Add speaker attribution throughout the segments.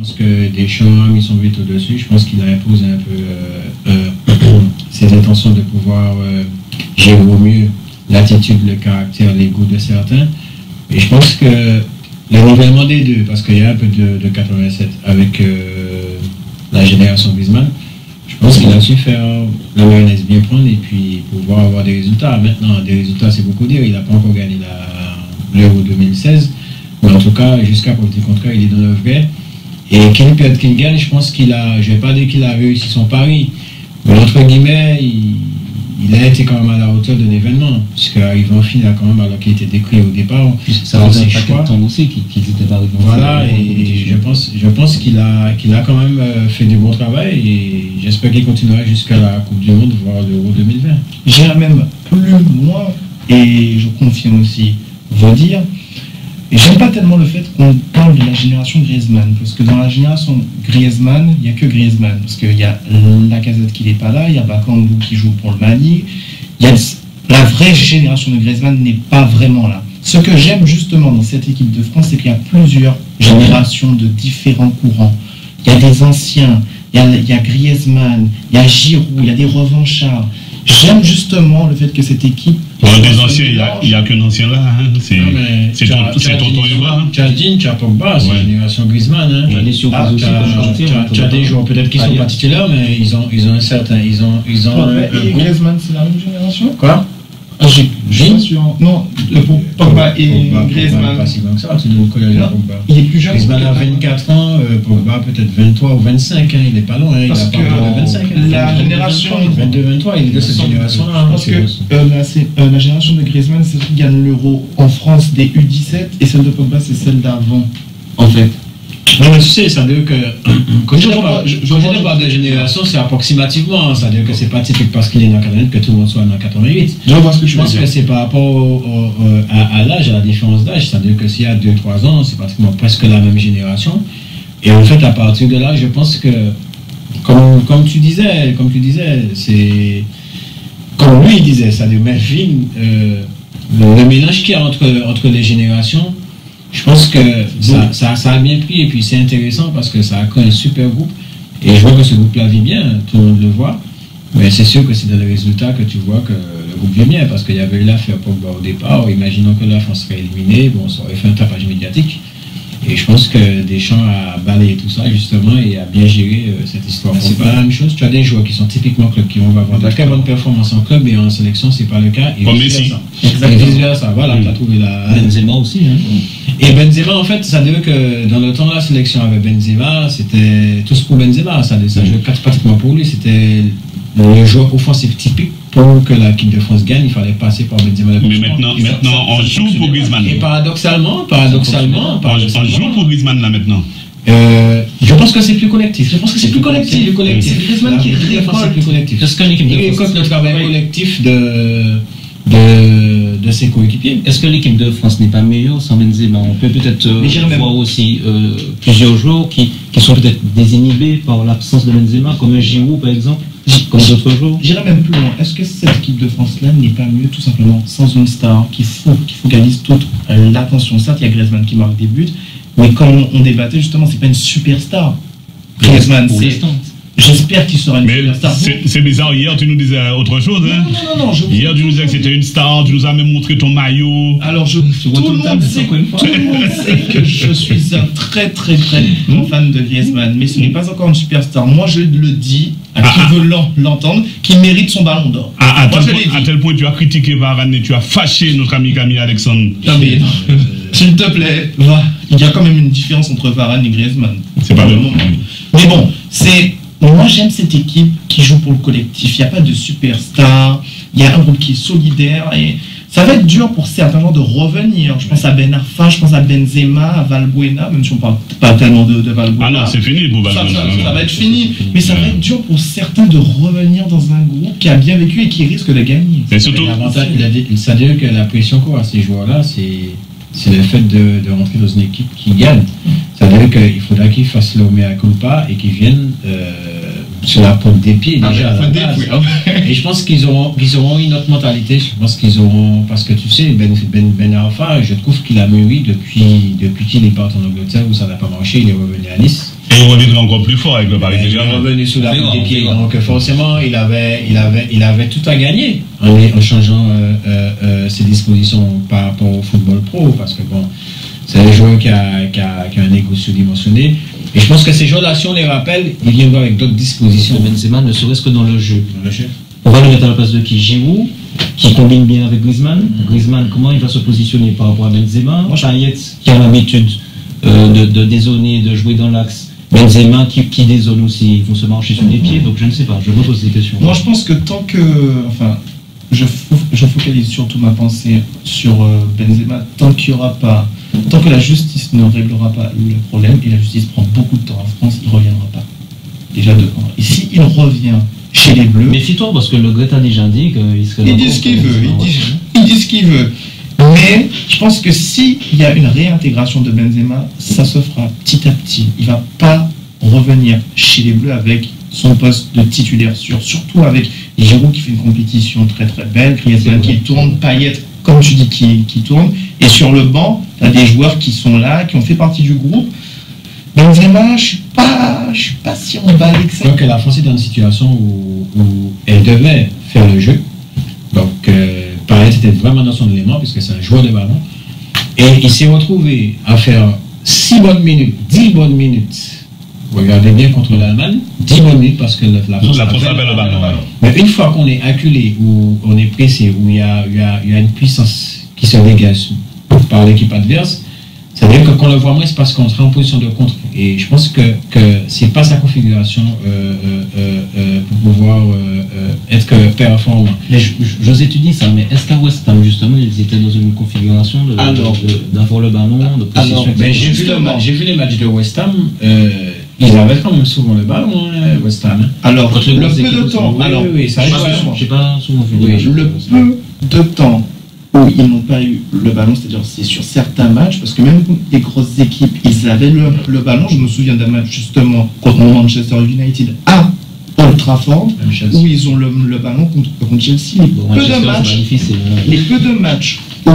Speaker 1: Je pense que Deschamps a mis son veto dessus. Je pense qu'il a imposé un peu ses intentions de pouvoir gérer au mieux l'attitude, le caractère, les goûts de certains. Et je pense que le nivellement des deux, parce qu'il y a un peu de 87 avec la génération Griezmann, je pense qu'il a su faire la mayonnaise bien prendre et puis pouvoir avoir des résultats. Maintenant, des résultats, c'est beaucoup dire. Il n'a pas encore gagné l'Euro 2016. Mais en tout cas, jusqu'à preuve du contraire, il est dans le vrai. Et qu'il perde, qu'il gagne, je pense qu'il a, je ne vais pas dire qu'il a réussi son pari, mais entre guillemets, il a été quand même à la hauteur d'un événement, puisqu'arrivé en finale quand même, alors qu'il était décrit au départ.
Speaker 2: Ça va faire pas de temps aussi qu'ils étaient pas arrivés en finale.
Speaker 1: Voilà, et je pense qu'il a quand même fait du bon travail, et j'espère qu'il continuera jusqu'à la Coupe du Monde, voire l'Euro 2020.
Speaker 3: J'irai même plus loin, et je confirme aussi vos dires. Et j'aime pas tellement le fait qu'on parle de la génération Griezmann, parce que dans la génération Griezmann, il n'y a que Griezmann, parce qu'il y a Lacazette qui n'est pas là, il y a Bakambu qui joue pour le Mali, la vraie génération de Griezmann n'est pas vraiment là. Ce que j'aime justement dans cette équipe de France, c'est qu'il y a plusieurs générations de différents courants. Il y a des anciens, il y a Griezmann, il y a Giroud, il y a des revanchards. J'aime justement le fait que cette équipe...
Speaker 4: des anciens, il n'y a qu'un ancien là. Hein. C'est Tonton Ibra.
Speaker 1: Tu as Digne, tu as Pogba, c'est la génération Griezmann. Hein. Tu as des joueurs peut-être qui ne sont pas titulaires, mais ils ont un certain...
Speaker 3: Et Griezmann, c'est la même génération?
Speaker 1: Quoi?
Speaker 3: Bien sûr. Non, Pogba et Griezmann.
Speaker 1: Pas si loin que ça, tu dois connaître Pogba.
Speaker 3: Il est plus jeune.
Speaker 1: Griezmann a 24 ans, Pogba peut-être 23 ou 25, hein, il n'est pas loin, hein, il a pas de 25.
Speaker 3: La génération
Speaker 1: 22-23, il est de cette génération-là.
Speaker 3: Parce que la génération de Griezmann, c'est celle qui gagne l'Euro en France des U17, et celle de Pogba, c'est celle d'avant, en fait.
Speaker 1: Non, mais tu sais, ça veut dire que quand je parle de génération, c'est approximativement, ça veut dire que c'est pas typique parce qu'il est né en 88 que tout le monde soit né en 88. Je pense que c'est par rapport à l'âge, à la différence d'âge, ça veut dire que s'il y a 2-3 ans, c'est pratiquement presque la même génération. Et en fait, à partir de là, je pense que, comme tu disais, c'est comme lui disait, ça veut dire Melvin, le mélange qu'il y a entre les générations. Je pense que ça a bien pris et puis c'est intéressant parce que ça a créé un super groupe et je vois que ce groupe-là vit bien, tout le monde le voit, mais c'est sûr que c'est dans les résultats que tu vois que le groupe vit bien parce qu'il y avait eu l'affaire Pogba au départ, imaginons que la France serait éliminée, bon ça aurait fait un tapage médiatique et je pense que Deschamps a balayé tout ça justement et a bien géré cette histoire. C'est pas la même chose, tu as des joueurs qui sont typiquement club qui vont avoir de très bonnes performances en club et en sélection c'est pas le cas et vice versa. Voilà, tu as trouvé la...
Speaker 2: Benzema aussi, hein.
Speaker 1: Et Benzema, en fait, ça veut dire que dans le temps de la sélection avec Benzema, c'était tous pour Benzema. Ça jouait pratiquement pour lui. C'était le joueur offensif typique. Pour que l'équipe de France gagne, il fallait passer par Benzema.
Speaker 4: Mais maintenant on joue pour Griezmann.
Speaker 1: Et paradoxalement,
Speaker 4: on joue pour Griezmann là maintenant.
Speaker 1: Je pense que c'est plus collectif. C'est Griezmann qui est plus collectif.
Speaker 2: Est-ce qu'une équipe de France,
Speaker 1: le travail collectif de ses coéquipiers.
Speaker 2: Est-ce que l'équipe de France n'est pas meilleure sans Benzema? On peut peut-être voir aussi plusieurs joueurs qui sont peut-être désinhibés par l'absence de Benzema, comme un Giroud par exemple, comme d'autres joueurs.
Speaker 3: J'irai même plus loin. Est-ce que cette équipe de France-là n'est pas mieux tout simplement sans une star qui focalise toute l'attention? Certes, il y a Griezmann qui marque des buts, mais comme on débattait justement, c'est pas une superstar. Griezmann, j'espère qu'il sera une superstar.
Speaker 4: C'est bizarre, hier tu nous disais autre chose. Hein?
Speaker 3: Non,
Speaker 4: hier tu nous disais que c'était une star, tu nous as même montré ton maillot.
Speaker 3: Alors tout le monde sait que je suis un très grand fan de Griezmann, mais ce n'est pas encore une superstar. Moi je le dis à qui veut l'entendre, qui mérite son ballon d'or.
Speaker 4: À tel point tu as critiqué Varane et tu as fâché notre ami Camille Alexandre.
Speaker 3: Non mais s'il te plaît, va. Il y a quand même une différence entre Varane et Griezmann.
Speaker 4: C'est pas le moment.
Speaker 3: Mais bon, moi j'aime cette équipe qui joue pour le collectif. Il n'y a pas de superstar, il y a un groupe qui est solidaire et ça va être dur pour certains gens de revenir. Je pense à Ben Arfa, je pense à Benzema, à Valbuena, même si on ne parle pas tellement de Valbuena.
Speaker 4: Ah non, c'est fini pour Valbuena.
Speaker 3: Ça va être fini, mais ça va être dur pour certains de revenir dans un groupe qui a bien vécu et qui risque de gagner.
Speaker 4: Et surtout,
Speaker 1: ça veut dire que la pression qu'ont à ces joueurs-là, c'est le fait de rentrer dans une équipe qui gagne. Ça veut dire qu'il faudra qu'ils fassent le mea culpa et qu'ils viennent sur la pointe des pieds déjà à la base. Et je pense qu'ils auront une autre mentalité. Je pense qu'ils auront, parce que tu sais, Ben Arfa, je trouve qu'il a mûri depuis qu'il est parti en Angleterre où ça n'a pas marché, il est revenu à Nice.
Speaker 4: Et il reviendrait encore plus fort avec le Paris Saint-Germain.
Speaker 1: Il est revenu sous la coupe des pieds, donc forcément il avait tout à gagner en changeant ses dispositions par rapport au football pro, parce que bon, c'est un joueur qui a un ego sous-dimensionné. Et je pense que ces joueurs-là, si on les rappelle, ils viennent avec d'autres dispositions.
Speaker 2: Benzema, ne serait-ce que dans le jeu. On va le mettre à la place de qui? Giroud, qui combine bien avec Griezmann. Griezmann, comment il va se positionner par rapport à Benzema? Payet, qui a l'habitude de dézoner, de jouer dans l'axe. Benzema qui dézone aussi, ils vont se marcher sur les pieds, donc je ne sais pas, je me pose des questions.
Speaker 3: Moi je pense que tant que, enfin, je focalise surtout ma pensée sur Benzema, tant que la justice ne réglera pas le problème, et la justice prend beaucoup de temps en France, il ne reviendra pas. Déjà de 1. Et s'il revient chez les Bleus...
Speaker 2: Méfie-toi, parce que le Gret a déjà dit qu'il serait...
Speaker 3: Il dit ce qu'il veut, il dit ce qu'il veut. Mais je pense que s'il y a une réintégration de Benzema, ça se fera petit à petit. Il ne va pas revenir chez les Bleus avec son poste de titulaire sûr, surtout avec Giroud qui fait une compétition très très belle, Griezmann qui tourne, Payet, comme tu dis, qui tourne. Et sur le banc, tu as des joueurs qui sont là, qui ont fait partie du groupe. Benzema, je suis pas si emballé que ça.
Speaker 1: Donc la France est dans une situation où elle devait faire le jeu. Donc Payet était vraiment dans son élément, puisque c'est un joueur de ballon. Et il s'est retrouvé à faire 6 bonnes minutes, 10 bonnes minutes. Regardez bien contre l'Allemagne, 10 bonnes minutes, parce que la France avait le ballon. Mais une fois qu'on est acculé, ou on est pressé, où il y a une puissance qui se dégage par l'équipe adverse, ça veut dire que quand on le voit moins, c'est parce qu'on sera en position de contre. Et je pense que c'est pas sa configuration pour pouvoir être performant.
Speaker 2: Mais j'ose étudier ça, mais est-ce qu'à West Ham, justement, ils étaient dans une configuration d'avoir le ballon, de possession?
Speaker 1: J'ai vu les matchs de West Ham, ils avaient quand même souvent le ballon, West Ham.
Speaker 3: Alors, le peu de temps,
Speaker 2: j'ai pas souvent vu.
Speaker 3: Le peu de temps où ils n'ont pas eu le ballon, c'est-à-dire c'est sur certains matchs, parce que même les grosses équipes, ils avaient le ballon. Je me souviens d'un match justement contre Manchester United à Old Trafford, où ils ont le ballon contre Chelsea. Les peu de matchs où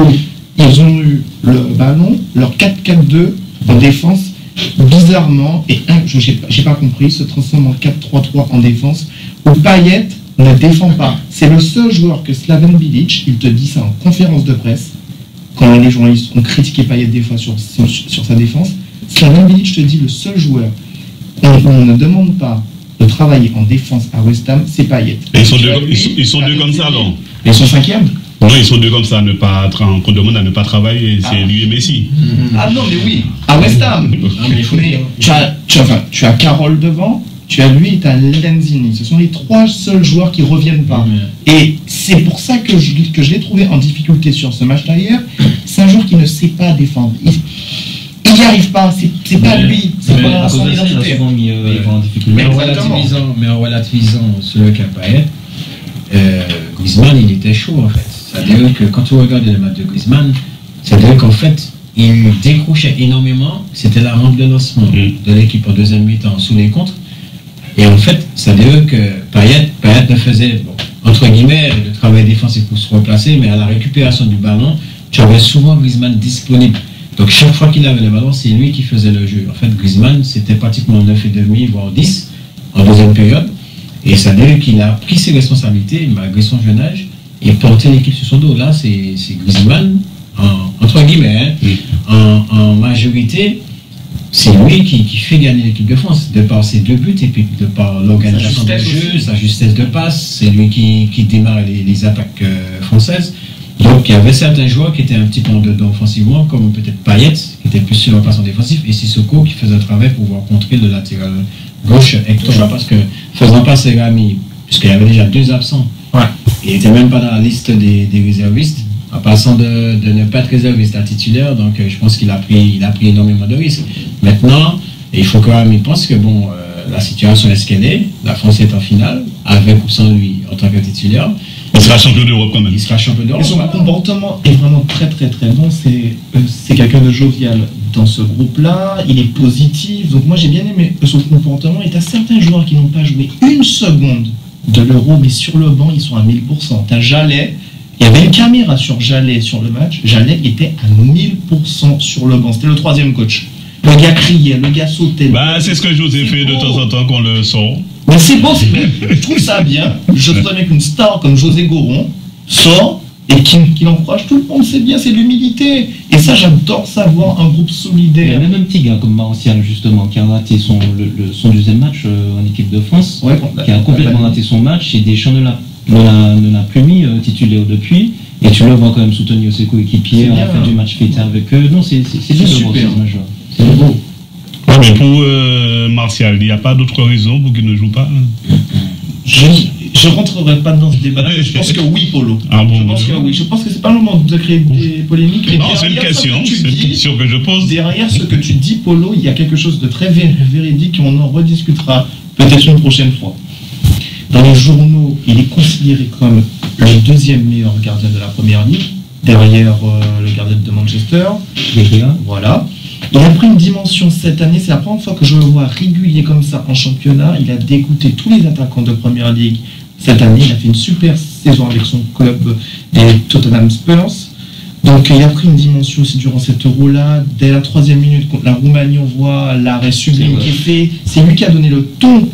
Speaker 3: ils ont eu le ballon, leur 4-4-2 en défense, bizarrement, et j'ai pas compris, se transforme en 4-3-3 en défense, où Payet ne défend pas. C'est le seul joueur que Slaven Bilic, il te dit ça en conférence de presse, quand les journalistes ont critiqué Payet des fois sur sa défense. Slaven Bilic te dit le seul joueur qu'on ne demande pas de travailler en défense à West Ham, c'est Payet.
Speaker 4: Et ils sont deux comme ça, alors.
Speaker 3: Ils sont 5e.
Speaker 4: Non, ils sont deux comme ça, qu'on demande à ne pas travailler, c'est lui et Messi.
Speaker 3: Ah non, mais oui, à West Ham. Mais tu as Carroll devant, tu as lui et tu as Lenzini. Ce sont les 3 seuls joueurs qui ne reviennent pas. Et c'est pour ça que je l'ai trouvé en difficulté sur ce match-là hier. C'est un joueur qui ne sait pas défendre. Il n'y arrive pas, c'est pas lui, c'est pas son identité.
Speaker 1: Mais en relativisant celui qui a Payet, Griezmann, il était chaud en fait. C'est-à-dire que quand tu regardes le match de Griezmann, c'est-à-dire qu'en fait, il décrochait énormément. C'était la rampe de lancement de l'équipe en deuxième mi-temps sous les contres. Et en fait, c'est-à-dire que Payet ne faisait, entre guillemets, le travail défensif pour se replacer, mais à la récupération du ballon, tu avais souvent Griezmann disponible. Donc chaque fois qu'il avait le ballon, c'est lui qui faisait le jeu. En fait, Griezmann, c'était pratiquement 9,5, voire 10 en deuxième période. Et ça veut dire qu'il a pris ses responsabilités, malgré son jeune âge, et porté l'équipe sur son dos. Là, c'est Griezmann, entre guillemets, en majorité, c'est lui qui fait gagner l'équipe de France, de par ses 2 buts, et puis de par l'organisation du jeu, sa justesse de passe. C'est lui qui démarre les attaques françaises. Donc il y avait certains joueurs qui étaient un petit peu en dedans offensivement, comme peut-être Payet, qui était plus sur le passant défensif, et Sissoko qui faisait le travail pour pouvoir contrer le latéral gauche Hector, parce que faisant passer Rami, puisqu'il y avait déjà 2 absents, il n'était même pas dans la liste des réservistes, en passant de ne pas être réserviste à titulaire, donc je pense qu'il a pris énormément de risques. Maintenant, il faut que Rami pense que la situation est ce qu'elle est, la France est en finale, avec ou sans lui en tant que titulaire.
Speaker 4: Il sera champion d'Europe quand même.
Speaker 1: Il sera champion d'Europe.
Speaker 3: Son comportement est vraiment très très très bon. C'est quelqu'un de jovial dans ce groupe-là. Il est positif. Donc moi j'ai bien aimé son comportement. Et tu as certains joueurs qui n'ont pas joué une seconde de l'Euro, mais sur le banc ils sont à 1000%. Tu as Jallet. Il y avait une caméra sur Jallet sur le match. Jallet était à 1000% sur le banc. C'était le 3e coach. Le gars criait, le gars sautait.
Speaker 4: Bah, c'est ce que José fait de temps en temps qu'on le sort.
Speaker 3: Mais c'est beau, je trouve ça bien. Je trouve bien qu'une star comme José Goron sort et qu'il encourage tout le monde, c'est bien, c'est l'humilité. Et ça, j'adore savoir un groupe solidaire.
Speaker 2: Il y a même un petit gars comme Martial, justement, qui a raté son deuxième match en équipe de France,
Speaker 3: ouais,
Speaker 2: qui a complètement raté son match, et Deschamps ne l'a plus mis titulaire depuis. Et tu le vois quand même soutenir ses coéquipiers à la fin du match fêté avec eux. Non, c'est bien de voir ce match-là. C'est beau.
Speaker 4: Ouais, mais pour Martial, il n'y a pas d'autre raison pour qu'il ne joue pas.
Speaker 3: Je ne rentrerai pas dans ce débat-là. Je pense que oui, Polo.
Speaker 4: Ah bon,
Speaker 3: je pense que oui. Je pense que c'est pas le moment de créer des polémiques.
Speaker 4: Non, c'est une question. C'est une question que je pose.
Speaker 3: Derrière ce que tu dis, Polo, il y a quelque chose de très véridique et on en rediscutera peut-être une prochaine fois. Dans les journaux, il est considéré comme le deuxième meilleur gardien de la première ligue, derrière le gardien de Manchester. Voilà. Il a pris une dimension cette année, c'est la première fois que je le vois régulier comme ça en championnat. Il a dégoûté tous les attaquants de première ligue cette année. Il a fait une super saison avec son club des Tottenham Spurs. Donc il a pris une dimension aussi durant cette Euro-là. Dès la 3e minute contre la Roumanie, on voit l'arrêt sublime qui est fait. C'est lui qui a donné le ton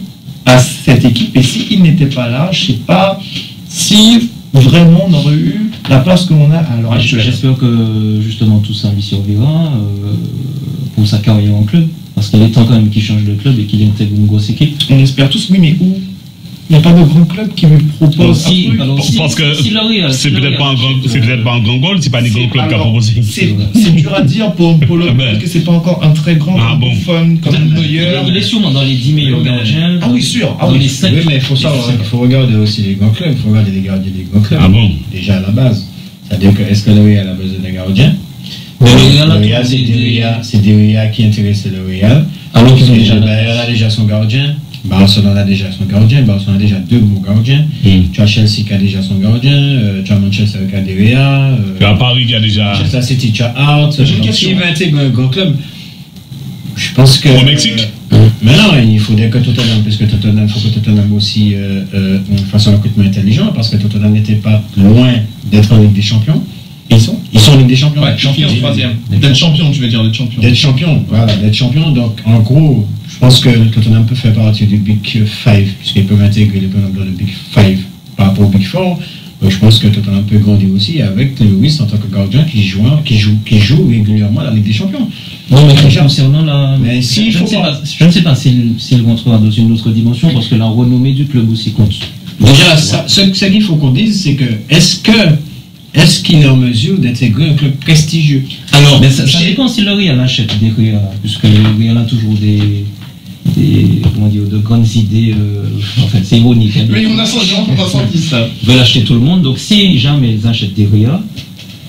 Speaker 3: à cette équipe. Et s'il n'était pas là, je ne sais pas si vraiment on aurait eu la place que l'on a à l'heure actuelle.
Speaker 2: J'espère que justement tout ça lui survivra pour sa carrière en club, parce qu'il est temps quand même qu'il change de club et qu'il intègre une grosse équipe.
Speaker 3: On espère tous, oui, mais où? Il n'y a pas de grand club qui lui propose.
Speaker 4: Parce que c'est peut-être pas un grand goal, c'est pas des grands clubs qui a proposé.
Speaker 3: C'est dur à dire pour Polo, parce que c'est pas encore un très grand fun comme Neuer.
Speaker 2: Il est sûrement dans les 10 meilleurs gardiens.
Speaker 3: Ah oui, sûr.
Speaker 2: Dans les 5.
Speaker 1: Oui, mais il faut regarder aussi les grands clubs. Il faut regarder les gardiens des grands clubs.
Speaker 4: Ah bon?
Speaker 1: Déjà à la base. C'est-à-dire que est-ce que le Real a besoin d'un gardien? C'est De Gea qui intéresse le Real. Alors qu'ils ont déjà. Le Bayern a déjà son gardien. Barcelone a déjà son gardien. Barcelone a déjà 2 bons gardiens. Tu as Chelsea qui a déjà son gardien. Tu as Manchester qui a De Gea.
Speaker 4: Tu as Paris qui a déjà.
Speaker 1: Manchester City, tu as Hart. S'il veut intégrer un grand club, je pense que.
Speaker 4: Au Mexique?
Speaker 1: Mais non, il faudrait que Tottenham, parce que Tottenham, il faut que Tottenham aussi fasse un recrutement intelligent, parce que Tottenham n'était pas loin d'être en Ligue des Champions. Ils sont en Ligue des Champions.
Speaker 3: Ouais, champion, 3e. D'être champion, tu veux dire, d'être champion.
Speaker 1: D'être champion, voilà, d'être champion. Donc, en gros, je pense que Tottenham peut faire partie du Big 5, puisqu'ils peuvent intégrer les membres de Big 5 par rapport au Big 4. Donc, je pense que Tottenham peut grandir aussi avec Lewis en tant que gardien qui joue régulièrement la Ligue des Champions.
Speaker 2: Non, mais concernant la.
Speaker 1: Mais si
Speaker 2: je ne sais pas s'il rentrera dans une autre dimension, parce que la renommée du club aussi compte.
Speaker 1: Déjà, ce qu'il faut qu'on dise, c'est que est-ce qu'il est en mesure d'intégrer un club prestigieux?
Speaker 2: Alors, mais ça dépend si le Real achète des Real, puisque le Real a toujours comment dire, de grandes idées. Enfin, c'est ironique. Hein,
Speaker 3: oui, on a senti ça.
Speaker 2: Ils veulent acheter tout le monde, donc si jamais ils achètent des Real,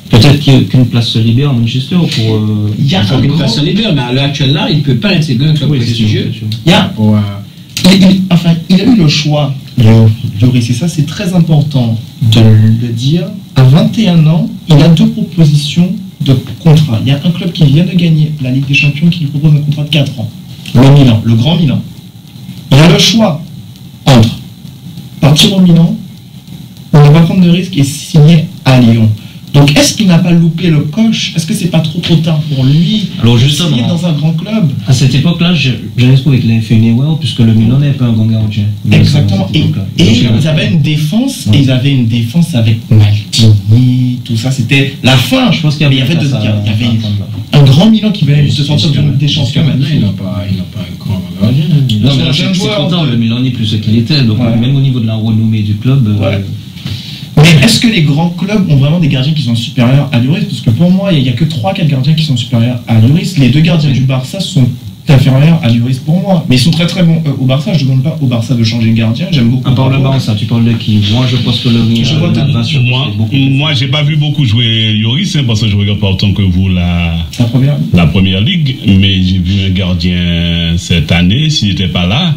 Speaker 2: peut-être qu'une place se libère à Manchester pour.
Speaker 1: Il y a une place se libère, mais à l'heure actuelle là, il ne peut pas intégrer un club prestigieux.
Speaker 3: Il a eu le choix, Lloris, et ça c'est très important de le dire. À 21 ans, il a 2 propositions de contrat. Il y a un club qui vient de gagner la Ligue des Champions qui lui propose un contrat de 4 ans. Le Milan, le Grand Milan. Il a le choix entre partir au Milan ou ne pas prendre de risque et signer à Lyon. Donc, est-ce qu'il n'a pas loupé le coche? Est-ce que c'est pas trop tard pour lui?
Speaker 2: Alors justement,
Speaker 3: signer dans un grand club?
Speaker 2: À cette époque-là, j'avais trouvé qu'il avait fait une erreur, puisque le Milan n'est pas un grand gardien.
Speaker 3: Exactement. Et ils avaient une défense, et ils avaient une défense avec Maldini, tout ça. C'était la fin.
Speaker 2: Je pense qu'il y avait
Speaker 3: un grand Milan qui venait se sortir des champions.
Speaker 1: Maintenant, il n'a pas un grand gardien.
Speaker 2: Non, mais c'est content. Le Milan n'est plus ce qu'il était. Donc, même au niveau de la renommée du club.
Speaker 3: Mais est-ce que les grands clubs ont vraiment des gardiens qui sont supérieurs à Lloris? Parce que pour moi, il n'y a que 3-4 gardiens qui sont supérieurs à Lloris. Les 2 gardiens du Barça sont inférieurs à Lloris pour moi. Mais ils sont très très bons au Barça. Je ne demande pas au Barça de changer de gardien. J'aime beaucoup.
Speaker 2: À part le Barça, tu parles de qui? Moi, je pense que
Speaker 4: moi, j'ai pas vu beaucoup jouer Lloris, parce que je regarde pas autant que vous la première ligue. Mais j'ai vu un gardien cette année. S'il n'était pas là,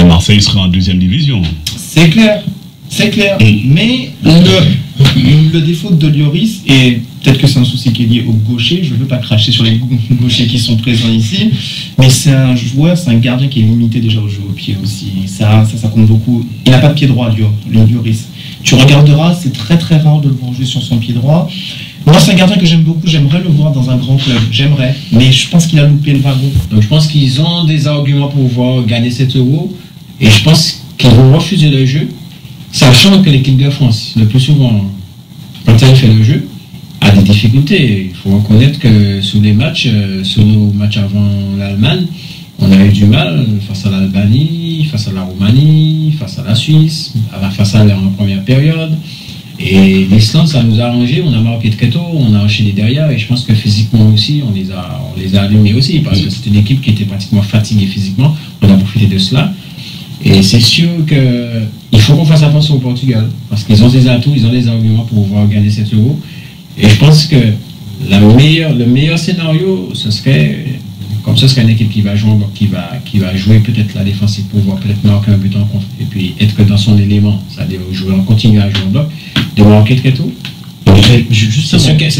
Speaker 4: Marseille serait en 2e division.
Speaker 3: C'est clair. C'est clair, mais le défaut de Lloris, et peut-être que c'est un souci qui est lié au gaucher, je ne veux pas cracher sur les gauchers qui sont présents ici, mais c'est un joueur, c'est un gardien qui est limité déjà au jeu au pied aussi. Ça compte beaucoup. Il n'a pas de pied droit, Lloris. Tu regarderas, c'est très très rare de le voir jouer sur son pied droit. Moi, c'est un gardien que j'aime beaucoup, j'aimerais le voir dans un grand club, j'aimerais, mais je pense qu'il a loupé le wagon.
Speaker 1: Donc je pense qu'ils ont des arguments pour pouvoir gagner 7 euros, et je pense qu'ils vont refuser le jeu, sachant que l'équipe de France, le plus souvent, quand elle fait le jeu, a des difficultés. Il faut reconnaître que sur les matchs, sur nos matchs avant l'Allemagne, on a eu du mal face à l'Albanie, face à la Roumanie, face à la Suisse, face à l'Iran en première période. Et l'Islande, ça nous a arrangé, on a marqué très tôt, on a enchaîné derrière, et je pense que physiquement aussi, on les a allumés aussi, parce que c'était une équipe qui était pratiquement fatiguée physiquement, on a profité de cela. Et c'est sûr qu'il faut qu'on fasse attention au Portugal, parce qu'ils ont des atouts, ils ont des arguments pour pouvoir gagner 7 euros. Et je pense que le meilleur scénario, ce serait, comme ce serait une équipe qui va jouer, qui va jouer peut-être la défensive pour pouvoir peut-être marquer un but en contre, et puis être dans son élément, c'est-à-dire continuer à jouer en bloc, de marquer très tôt. C'est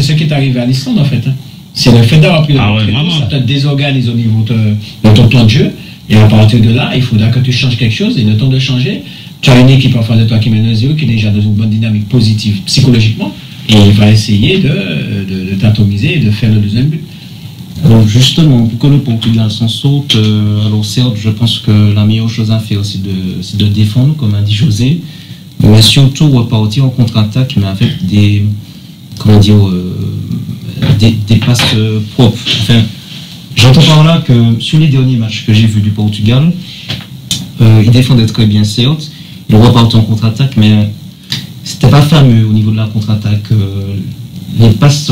Speaker 1: ce qui est arrivé à l'Islande en fait. Hein. C'est le fait d'avoir pris le très tôt, ça te désorganise au niveau de ton temps de jeu, et à partir de là, il faudra que tu changes quelque chose, et le temps de changer, tu as une équipe en face de toi qui mène 0, qui est déjà dans une bonne dynamique positive psychologiquement, et il va essayer de t'atomiser et de faire le deuxième but.
Speaker 2: Alors justement, pour que le Portugal s'en sorte, alors certes, je pense que la meilleure chose à faire, c'est de défendre, comme a dit José, mais surtout repartir en contre-attaque, mais avec des passes propres. Enfin, j'entends par là que sur les derniers matchs que j'ai vus du Portugal, ils défendaient très bien, certes, ils repartent en contre-attaque, mais c'était pas fameux au niveau de la contre-attaque. Les passes,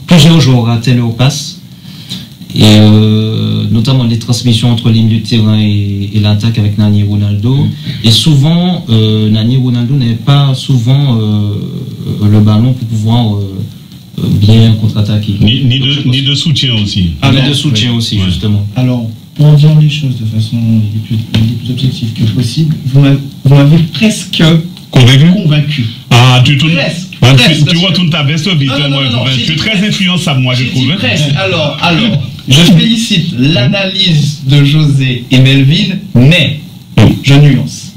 Speaker 2: plusieurs joueurs rataient leurs passes. Et notamment les transmissions entre les milieux de terrain et l'attaque avec Nani et Ronaldo. Et souvent, Nani et Ronaldo n'avaient pas souvent le ballon pour pouvoir bien contre-attaquer.
Speaker 4: Ni de soutien aussi.
Speaker 2: Ni de soutien aussi, justement.
Speaker 3: Alors, pour dire les choses de façon les plus objective que possible, vous m'avez presque convaincu.
Speaker 4: Ah, tu
Speaker 3: presque,
Speaker 4: retournes ta veste vite, moi. Tu es très influençable, moi, je trouve.
Speaker 3: Presque. Alors, je félicite l'analyse de José et Melvin, mais je nuance.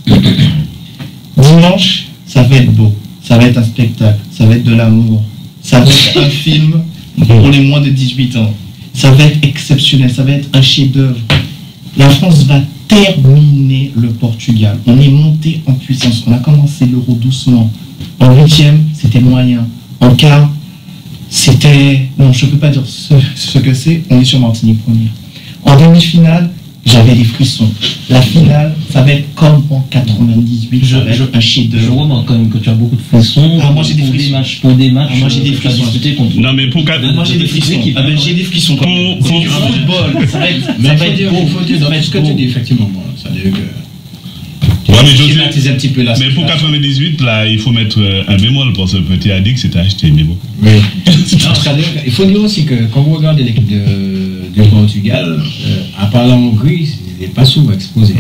Speaker 3: Dimanche, ça va être beau, ça va être un spectacle, ça va être de l'amour, ça va être un film pour les moins de 18 ans. Ça va être exceptionnel, ça va être un chef-d'œuvre. La France va terminer le Portugal. On est monté en puissance. On a commencé l'Euro doucement. En 8e, c'était moyen. En quart, c'était... Non, je ne peux pas dire ce que c'est. On est sur Martinique première. En demi-finale, j'avais des frissons. La finale, ça va être comme en 98. Ça va être un chef-d'œuvre.
Speaker 2: Je remarque quand même que tu as beaucoup de frissons.
Speaker 3: Moi, j'ai des frissons.
Speaker 2: Pour des matchs,
Speaker 3: moi, j'ai des frissons.
Speaker 4: Non, mais pour
Speaker 3: moi, j'ai des frissons. J'ai des frissons. Pour du football, ça va être beau.
Speaker 1: Ce que tu dis, effectivement, ça veut dire que...
Speaker 4: Mais pour 98, là, il faut mettre un bémol pour ce petit addict, c'était acheté, mais bon.
Speaker 1: Oui. Il faut dire aussi que quand vous regardez l'équipe du Portugal, à part la Hongrie, il n'est pas souvent exposé.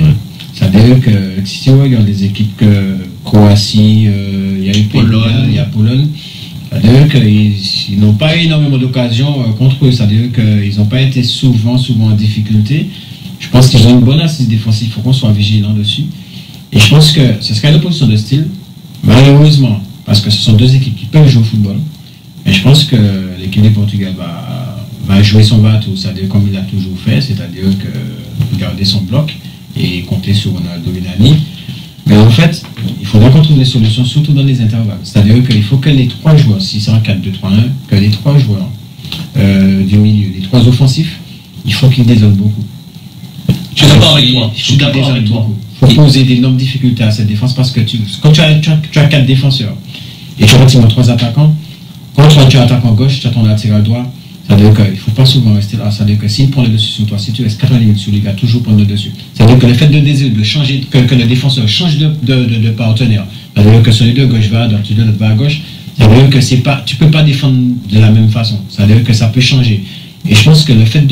Speaker 1: Ça veut dire que si vous regardez les équipes Croatie, il y a eu Pologne, il y a Pologne, ça veut dire qu'ils n'ont pas eu énormément d'occasions contre eux. Ça veut dire qu'ils n'ont pas été souvent en difficulté. Je pense qu'ils ont une bonne assise défensive, il faut qu'on soit vigilant dessus. Et je pense que ce serait une opposition de style, malheureusement, parce que ce sont deux équipes qui peuvent jouer au football. Mais je pense que l'équipe du Portugal va jouer son bateau, c'est-à-dire comme il a toujours fait, c'est-à-dire que garder son bloc et compter sur Ronaldo et Nani. Mais en fait, il faudra qu'on trouve des solutions, surtout dans les intervalles. C'est-à-dire qu'il faut que les trois joueurs, si c'est un 4-2-3-1, que les trois joueurs du milieu, les trois offensifs, il faut qu'ils désolent beaucoup.
Speaker 3: Je suis d'accord avec toi.
Speaker 1: Il faut poser d'énormes difficultés à cette défense parce que quand tu as 4 défenseurs et tu as pratiquement 3 attaquants, quand tu as attaquant gauche, tu as ton latéral droit, ça veut dire qu'il ne faut pas souvent rester là. Ça veut dire que s'il prend le dessus sur toi, si tu restes 80 minutes sur lui, il va toujours prendre le dessus. Ça veut dire que le fait de changer, que le défenseur change de partenaire, ça veut dire que celui de gauche va à droite, celui de va à gauche, ça veut dire que tu ne peux pas défendre de la même façon. Ça veut dire que ça peut changer. Et je pense que le fait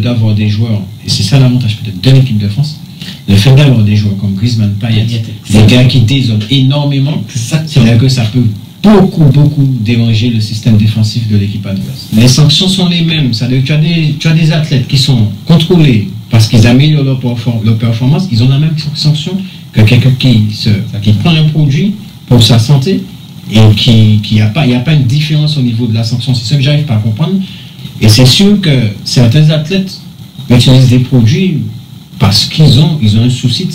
Speaker 1: d'avoir des joueurs, et c'est ça l'avantage peut-être de l'équipe de France, le fait d'avoir des joueurs comme Griezmann, Payet, des gars qui désolent énormément, c'est-à-dire que ça peut beaucoup déranger le système défensif de l'équipe adverse. Les sanctions sont les mêmes, c'est-à-dire que tu as des athlètes qui sont contrôlés parce qu'ils améliorent leur performance, ils ont la même sanction que quelqu'un qui prend un produit pour sa santé et qu'il n'y a pas une différence au niveau de la sanction. C'est ça que j'arrive pas à comprendre. Et c'est sûr que certains athlètes utilisent des produits parce qu'ils ont un souci de